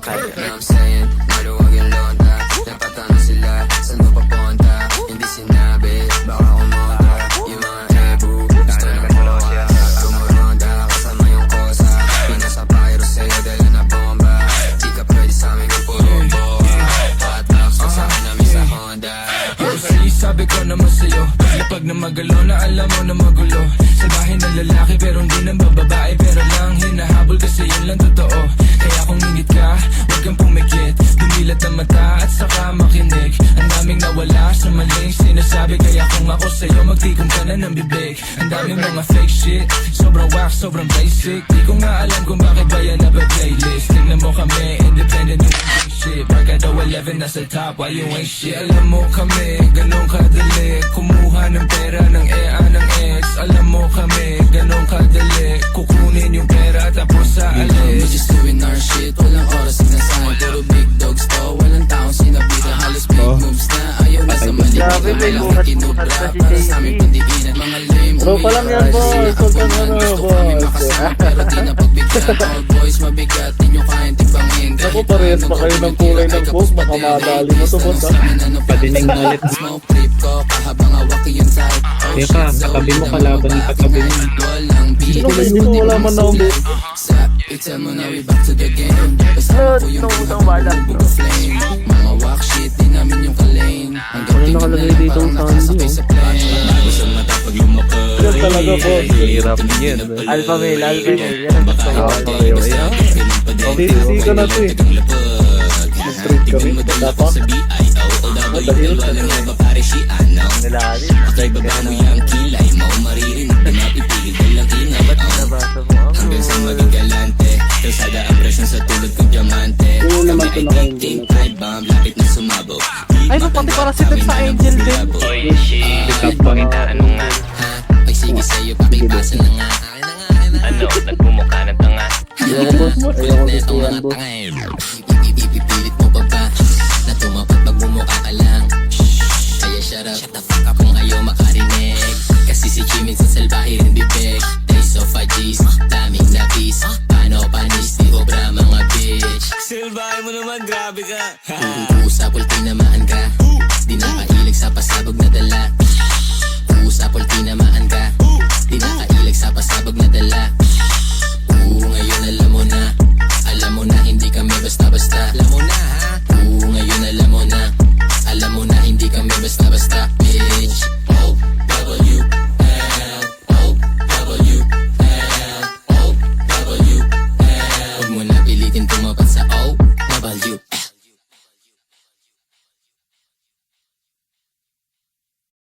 You know what I'm saying? Maluwag yung londa. Napatano sila, saan mo papunta? Hindi sinabi, baka kumonda. Yung mga ebu, gusto na mowa. Tumuronda, kasama yung kosa. Pinasa pyro sa'yo, dala na bomba. Di ka pwede sa'min yung puro boa. Hot box, kasama namin sa Honda. Sabi ko naman sa'yo, lapag na magalo na alam mo na magulo. Salbahin ng lalaki pero hindi ng bababae, pero lang hinahabol kasi yun lang totoo. Kaya kung ingit ka, huwag kang pumikit. Dumilat ang mata at saka makinig. Ang daming nawala sa maling sinasabi, kaya kung ako sa'yo magtikom ka na ng bibig. Ang daming mga fake shit, sobrang wax, sobrang basic. Di ko nga alam kung bakit ba yan nape-playlist. Tignan mo kami, independent yung shit. Barkada 11 nasa top, why you ain't shit? Alam mo kami, ganun kadali kumuha ng pera ng EA ng ex. Alam mo kami, ganun kadali kukunin yung pera tapos sa alis. We're just doing our shit, walang oras sinasahan. Puro big dogs to, walang taong sinabitan. Halos big moves na, ayaw na sa mali. Grabe, may Malaki buhat kinubra, buhat na si para JC. sa aming pandikinan. Mga lame, Bro pa lang yan, boss. Sultan ano, gusto kami boss. makasama, pero di na pagbigyan. All boys mabigat, di nyo kayang timbangin. Ako, parehas pa kayo ng kulay ng boss. Baka madali mo to, boss, ha? Padinig na ulit. Smoke trip ko, kahabang awaki yung type. Teka, katabi mo kalaban ng katabi mo. Sino ba yun? Wala man na akong boss. Tell mo na we back to the game. Kasama ko yung buga flame. Mga walk shit, di namin yung kalane. Hanggang Ano tingin na nakalagay lang dito parang ang nakasakay sound, sa plane. Sa mata pag lumakay. Yan talaga, boss. Hirap niyan. Alpha male, alpha male. Yan ang gusto ko. Sisi ka na to eh. Mag-trip kami. Banda pa. Madahil ka na. Nilali. Ibaba mo yung kilay, mau maririnig na mapipigil walang ingay. Nabasa mo ang Hanggang sa maging galante, kalsada ang presyon sa tulad kong diamante. Oo naman Kami ito ay 19 bomb, lapit na sumabog. Ay, pati para si Ted sa Angel din. Oy, shit. Pakita, ano nga? Ay sige sa'yo, pakipasa na nga. Ano, nagmumukha ng tanga. Ayoko, boss. Ayoko gusto yan, boss. Ipipilit mo pa ba na tumapat magmumukha ka lang? Kaya shut the fuck up kung ayaw makarinig. Kasi si Jimin sa salbahe rin bibig. Taste of a G's, daming nabis. Paano panis, di obra mga bitch. Salbahe mo naman, grabe ka. Uusap, ultinamaan ka. Di nakailig sa pasabog na dala. Uusap, ultinamaan